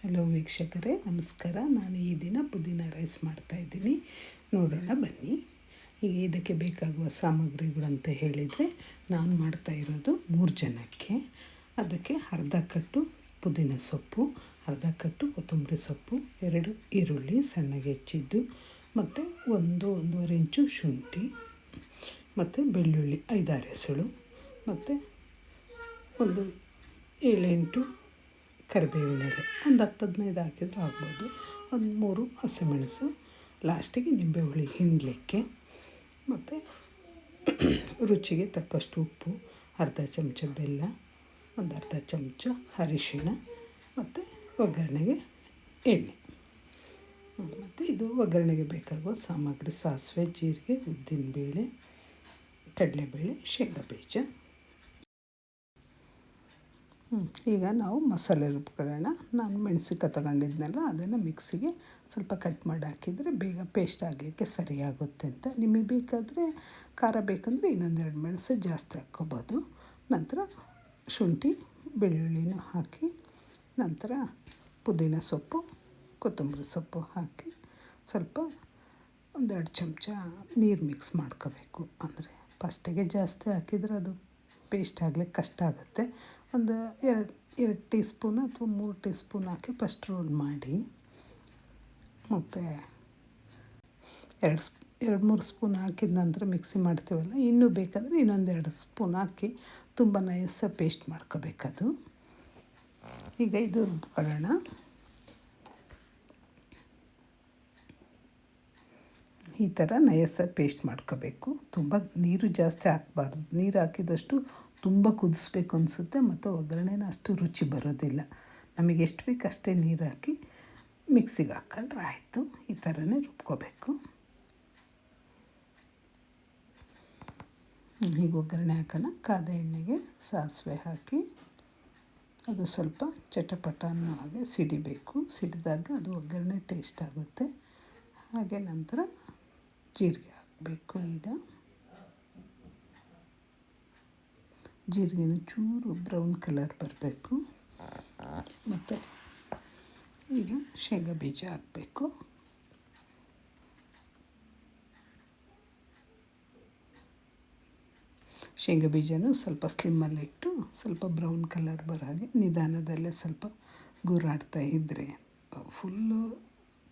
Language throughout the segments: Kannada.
ಹಲೋ ವೀಕ್ಷಕರೇ, ನಮಸ್ಕಾರ. ನಾನು ಈ ದಿನ ಪುದೀನ ರೈಸ್ ಮಾಡ್ತಾಯಿದ್ದೀನಿ. ನೋಡೋಣ ಬನ್ನಿ. ಈಗ ಇದಕ್ಕೆ ಬೇಕಾಗುವ ಸಾಮಗ್ರಿಗಳಂತ ಹೇಳಿದರೆ, ನಾನು ಮಾಡ್ತಾಯಿರೋದು 3 ಜನಕ್ಕೆ. ಅದಕ್ಕೆ ಅರ್ಧ ಕಟ್ಟು ಪುದೀನ ಸೊಪ್ಪು, ಅರ್ಧ ಕಟ್ಟು ಕೊತ್ತಂಬರಿ ಸೊಪ್ಪು, 2 ಈರುಳ್ಳಿ ಸಣ್ಣಗೆ ಹೆಚ್ಚಿದ್ದು, ಮತ್ತು 1-1.5 ಇಂಚು ಶುಂಠಿ, ಮತ್ತು ಬೆಳ್ಳುಳ್ಳಿ 5-6 ಎಸಳು, ಮತ್ತು ಒಂದು 7-8 ಕರಿಬೇವಿನ ಎಲೆ, ಒಂದು 10-15 ಹಾಕಿದರೂ ಆಗ್ಬೋದು. ಒಂದು 3 ಹಸಿಮೆಣಸು, ಲಾಸ್ಟಿಗೆ ನಿಂಬೆ ಹುಳಿ ಹಿಂಡಲಿಕ್ಕೆ, ಮತ್ತು ರುಚಿಗೆ ತಕ್ಕಷ್ಟು ಉಪ್ಪು, ಅರ್ಧ ಚಮಚ ಬೆಲ್ಲ, ಒಂದು ಅರ್ಧ ಚಮಚ ಅರಿಶಿಣ, ಮತ್ತು ಒಗ್ಗರಣೆಗೆ ಎಣ್ಣೆ. ಮತ್ತು ಇದು ಒಗ್ಗರಣೆಗೆ ಬೇಕಾಗುವ ಸಾಮಗ್ರಿ: ಸಾಸಿವೆ, ಜೀರಿಗೆ, ಉದ್ದಿನಬೇಳೆ, ಕಡಲೆಬೇಳೆ, ಶೇಂಗಾ ಬೀಜ. ಈಗ ನಾವು ಮಸಾಲೆ ರುಬ್ಕೊಳ್ಳೋಣ. ನಾನು ಮೆಣಸಿನ್ಕಾಯಿ ತಗೊಂಡಿದ್ನಲ್ಲ, ಅದನ್ನು ಮಿಕ್ಸಿಗೆ ಸ್ವಲ್ಪ ಕಟ್ ಮಾಡಿ ಹಾಕಿದರೆ ಬೇಗ ಪೇಸ್ಟ್ ಆಗಲಿಕ್ಕೆ ಸರಿಯಾಗುತ್ತೆ ಅಂತ. ನಿಮಗೆ ಬೇಕಾದರೆ ಖಾರ ಬೇಕಂದರೆ ಇನ್ನೊಂದೆರಡು ಮೆಣಸು ಜಾಸ್ತಿ ಹಾಕ್ಕೋಬೋದು. ನಂತರ ಶುಂಠಿ ಬೆಳ್ಳುಳ್ಳಿನೂ ಹಾಕಿ, ನಂತರ ಪುದೀನ ಸೊಪ್ಪು ಕೊತ್ತಂಬರಿ ಸೊಪ್ಪು ಹಾಕಿ ಸ್ವಲ್ಪ 1-2 ಚಮಚ ನೀರು ಮಿಕ್ಸ್ ಮಾಡ್ಕೋಬೇಕು. ಅಂದರೆ ಫಸ್ಟಿಗೆ ಜಾಸ್ತಿ ಹಾಕಿದರೆ ಅದು ಪೇಸ್ಟ್ ಆಗಲಿಕ್ಕೆ ಕಷ್ಟ ಆಗುತ್ತೆ. ಒಂದು 2 ಟೀ ಸ್ಪೂನ್ ಅಥವಾ 3 ಟೀ ಸ್ಪೂನ್ ಹಾಕಿ ಫಸ್ಟ್ ರೋಲ್ ಮಾಡಿ, ಮತ್ತು 2-3 ಸ್ಪೂನ್ ಹಾಕಿದ ನಂತರ ಮಿಕ್ಸಿ ಮಾಡ್ತೀವಲ್ಲ, ಇನ್ನೂ ಬೇಕಾದರೆ ಇನ್ನೊಂದು 2 ಸ್ಪೂನ್ ಹಾಕಿ ತುಂಬ ನೈಸಾಗಿ ಪೇಸ್ಟ್ ಮಾಡ್ಕೋಬೇಕದು. ಈಗ ಇದು ರುಬ್ಕೊಳ್ಳೋಣ. ಈ ಥರ ನೈಸಾಗಿ ಪೇಸ್ಟ್ ಮಾಡ್ಕೋಬೇಕು. ತುಂಬ ನೀರು ಜಾಸ್ತಿ ಹಾಕಬಾರ್ದು. ನೀರು ಹಾಕಿದಷ್ಟು ತುಂಬ ಕುದಿಸ್ಬೇಕು ಅನಿಸುತ್ತೆ, ಮತ್ತು ಒಗ್ಗರಣೆನ ಅಷ್ಟು ರುಚಿ ಬರೋದಿಲ್ಲ. ನಮಗೆ ಎಷ್ಟು ಬೇಕು ಅಷ್ಟೇ ನೀರು ಹಾಕಿ ಮಿಕ್ಸಿಗೆ ಹಾಕ್ಕೊಂಡ್ರೆ ಆಯಿತು. ಈ ಥರನೇ ರುಬ್ಕೋಬೇಕು. ಈಗ ಒಗ್ಗರಣೆ ಹಾಕೋಣ. ಕಾದ ಎಣ್ಣೆಗೆ ಸಾಸಿವೆ ಹಾಕಿ ಅದು ಸ್ವಲ್ಪ ಚಟಪಟ ಅನ್ನೋ ಹಾಗೆ ಸಿಡಿಬೇಕು. ಸಿಡಿದಾಗ ಅದು ಒಗ್ಗರಣೆ ಟೇಸ್ಟ್ ಆಗುತ್ತೆ. ಹಾಗೆ ನಂತರ ಜೀರಿಗೆ ಹಾಕಬೇಕು. ಈಗ ಜೀರಿಗೆನ ಚೂರು ಬ್ರೌನ್ ಕಲರ್ ಬರಬೇಕು. ಮತ್ತು ಈಗ ಶೇಂಗಾ ಬೀಜ ಹಾಕಬೇಕು. ಶೇಂಗಾ ಬೀಜನೂ ಸ್ವಲ್ಪ ಸ್ಲಿಮ್ಮಲ್ಲಿಟ್ಟು ಸ್ವಲ್ಪ ಬ್ರೌನ್ ಕಲರ್ ಬರೋ ಹಾಗೆ ನಿಧಾನದಲ್ಲೇ ಸ್ವಲ್ಪ ಗುರಾಡ್ತಾ ಇದ್ದರೆ, ಫುಲ್ಲು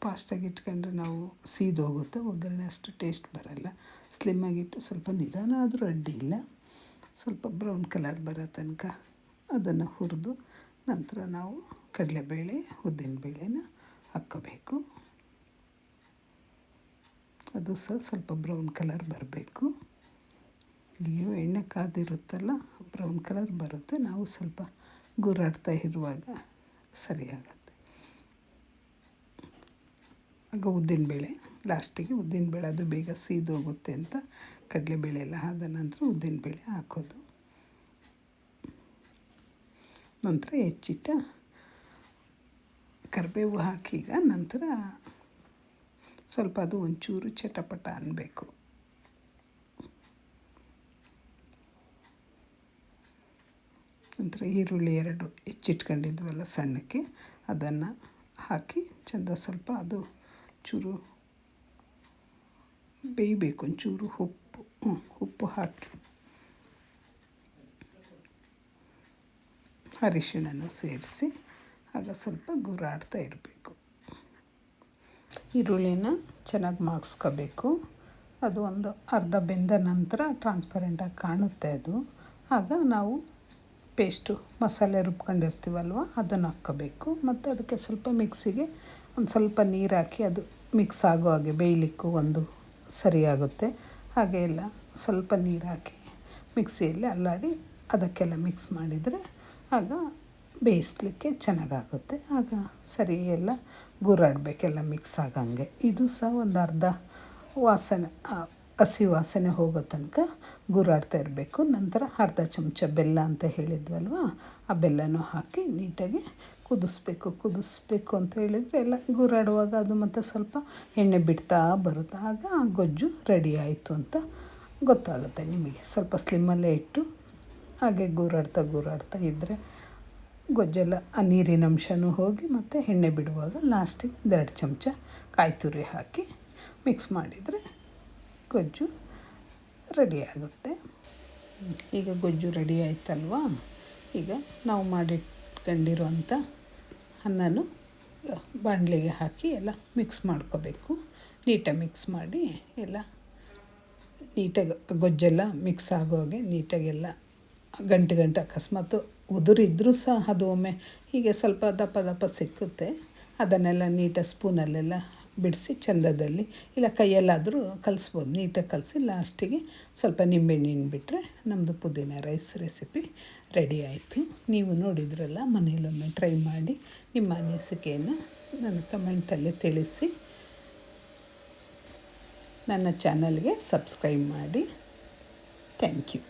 ಫಾಸ್ಟಾಗಿ ಇಟ್ಕೊಂಡ್ರೆ ನಾವು ಸೀದೋಗುತ್ತೆ, ಒಗ್ಗರಣೆ ಅಷ್ಟು ಟೇಸ್ಟ್ ಬರೋಲ್ಲ. ಸ್ಲಿಮ್ಮಾಗಿಟ್ಟು ಸ್ವಲ್ಪ ನಿಧಾನ ಆದರೂ ಅಡ್ಡಿ ಇಲ್ಲ. ಸ್ವಲ್ಪ ಬ್ರೌನ್ ಕಲರ್ ಬರೋ ತನಕ ಅದನ್ನು ಹುರಿದು ನಂತರ ನಾವು ಕಡಲೆಬೇಳೆ ಉದ್ದಿನಬೇಳೆನ ಹಾಕ್ಕೋಬೇಕು. ಅದು ಸ್ವಲ್ಪ ಬ್ರೌನ್ ಕಲರ್ ಬರಬೇಕು. ನೀವು ಎಣ್ಣೆ ಕಾದಿರುತ್ತಲ್ಲ, ಬ್ರೌನ್ ಕಲರ್ ಬರುತ್ತೆ. ನಾವು ಸ್ವಲ್ಪ ಗುರಾಡ್ತಾ ಇರುವಾಗ ಸರಿಯಾಗುತ್ತೆ. ಆಗ ಉದ್ದಿನಬೇಳೆ ಲಾಸ್ಟಿಗೆ, ಉದ್ದಿನಬೇಳೆ ಅದು ಬೇಗ ಸೀದೋಗುತ್ತೆ ಅಂತ ಕಡಲೆಬೇಳೆ ಎಲ್ಲ ಆದ ನಂತರ ಉದ್ದಿನಬೇಳೆ ಹಾಕೋದು. ನಂತರ ಹೆಚ್ಚಿಟ್ಟ ಕರಿಬೇವು ಹಾಕಿ, ಈಗ ನಂತರ ಸ್ವಲ್ಪ ಅದು ಒಂಚೂರು ಚಟಪಟ ಅನ್ನಬೇಕು. ನಂತರ ಈರುಳ್ಳಿ 2 ಹೆಚ್ಚಿಟ್ಕೊಂಡಿದ್ವಲ್ಲ ಸಣ್ಣಕ್ಕೆ, ಅದನ್ನು ಹಾಕಿ ಚೆಂದ ಸ್ವಲ್ಪ ಅದು ಚೂರು ಬೇಯಬೇಕು. ಒಂಚೂರು ಉಪ್ಪು ಹಾಕಿ ಅರಿಶಿಣನೂ ಸೇರಿಸಿ ಆಗ ಸ್ವಲ್ಪ ಗುರಾಡ್ತಾ ಇರಬೇಕು. ಈರುಳ್ಳಿನ ಚೆನ್ನಾಗಿ ಮಾಗಿಸ್ಕೋಬೇಕು. ಅದು ಒಂದು ಅರ್ಧ ಬೆಂದ ನಂತರ ಟ್ರಾನ್ಸ್ಪರೆಂಟಾಗಿ ಕಾಣುತ್ತೆ ಅದು. ಆಗ ನಾವು ಪೇಸ್ಟು ಮಸಾಲೆ ರುಬ್ಕೊಂಡಿರ್ತೀವಲ್ವ ಅದನ್ನು ಹಾಕ್ಕೋಬೇಕು. ಮತ್ತು ಅದಕ್ಕೆ ಸ್ವಲ್ಪ ಮಿಕ್ಸಿಗೆ ಒಂದು ಸ್ವಲ್ಪ ನೀರು ಹಾಕಿ ಅದು ಮಿಕ್ಸ್ ಆಗೋ ಹಾಗೆ ಬೇಯಲಿಕ್ಕೂ ಒಂದು ಸರಿಯಾಗುತ್ತೆ. ಹಾಗೆ ಎಲ್ಲ ಸ್ವಲ್ಪ ನೀರು ಹಾಕಿ ಮಿಕ್ಸಿಯಲ್ಲಿ ಅಲ್ಲಾಡಿ ಅದಕ್ಕೆಲ್ಲ ಮಿಕ್ಸ್ ಮಾಡಿದರೆ ಆಗ ಬೇಯಿಸಲಿಕ್ಕೆ ಚೆನ್ನಾಗಾಗುತ್ತೆ. ಆಗ ಸರಿ ಎಲ್ಲ ಗುರಾಡಬೇಕೆಲ್ಲ ಮಿಕ್ಸ್ ಆಗಂಗೆ. ಇದು ಸಹ ಒಂದು ಅರ್ಧ ವಾಸನೆ, ಹಸಿ ವಾಸನೆ ಹೋಗೋ ತನಕ ಗುರಾಡ್ತಾ ಇರಬೇಕು. ನಂತರ ಅರ್ಧ ಚಮಚ ಬೆಲ್ಲ ಅಂತ ಹೇಳಿದ್ವಲ್ವ, ಆ ಬೆಲ್ಲನೂ ಹಾಕಿ ನೀಟಾಗಿ ಕುದಿಸ್ಬೇಕು ಅಂತ ಹೇಳಿದರೆ ಎಲ್ಲ ಗುರಾಡುವಾಗ ಅದು ಮತ್ತು ಸ್ವಲ್ಪ ಎಣ್ಣೆ ಬಿಡ್ತಾ ಬರುತ್ತೆ. ಆಗ ಆ ಗೊಜ್ಜು ರೆಡಿ ಆಯಿತು ಅಂತ ಗೊತ್ತಾಗುತ್ತೆ ನಿಮಗೆ. ಸ್ವಲ್ಪ ಸ್ಲಿಮ್ಮಲ್ಲೇ ಇಟ್ಟು ಹಾಗೆ ಗುರಾಡ್ತಾ ಇದ್ದರೆ ಗೊಜ್ಜೆಲ್ಲ ಆ ನೀರಿನ ಅಂಶನೂ ಹೋಗಿ ಮತ್ತು ಎಣ್ಣೆ ಬಿಡುವಾಗ ಲಾಸ್ಟಿಗೆ 1-2 ಚಮಚ ಕಾಯಿ ತುರಿ ಹಾಕಿ ಮಿಕ್ಸ್ ಮಾಡಿದರೆ ಗೊಜ್ಜು ರೆಡಿಯಾಗುತ್ತೆ. ಈಗ ಗೊಜ್ಜು ರೆಡಿ ಆಯ್ತಲ್ವಾ. ಈಗ ನಾವು ಮಾಡಿಟ್ಕೊಂಡಿರೋಂಥ ಅನ್ನನೂ ಬಾಣಲೆಗೆ ಹಾಕಿ ಎಲ್ಲ ಮಿಕ್ಸ್ ಮಾಡ್ಕೋಬೇಕು. ನೀಟಾಗಿ ಮಿಕ್ಸ್ ಮಾಡಿ ಎಲ್ಲ ನೀಟಾಗಿ ಗೊಜ್ಜೆಲ್ಲ ಮಿಕ್ಸ್ ಆಗೋಗೆ ನೀಟಾಗೆಲ್ಲ ಗಂಟು ಅಕಸ್ಮಾತ್ ಉದುರಿದ್ರೂ ಸಹ ಅದು ಒಮ್ಮೆ ಹೀಗೆ ಸ್ವಲ್ಪ ದಪ್ಪ ದಪ್ಪ ಸಿಕ್ಕುತ್ತೆ. ಅದನ್ನೆಲ್ಲ ನೀಟಾಗಿ ಸ್ಪೂನಲ್ಲೆಲ್ಲ ಬಿಡಿಸಿ ಚಂದದಲ್ಲಿ ಇಲ್ಲ ಕೈಯಲ್ಲಾದರೂ ಕಲಿಸ್ಬೋದು. ನೀಟಾಗಿ ಕಲಸಿ ಲಾಸ್ಟಿಗೆ ಸ್ವಲ್ಪ ನಿಂಬೆಹಣ್ಣು ಬಿಟ್ಟರೆ ನಮ್ಮದು ಪುದೀನ ರೈಸ್ ರೆಸಿಪಿ ರೆಡಿ ಆಯಿತು. ನೀವು ನೋಡಿದ್ರಲ್ಲ, ಮನೇಲೊಮ್ಮೆ ಟ್ರೈ ಮಾಡಿ ನಿಮ್ಮ ಅನಿಸಿಕೆಯನ್ನು ನನ್ನ ಕಮೆಂಟಲ್ಲಿ ತಿಳಿಸಿ. ನನ್ನ ಚಾನಲ್ಗೆ ಸಬ್ಸ್ಕ್ರೈಬ್ ಮಾಡಿ. Thank you.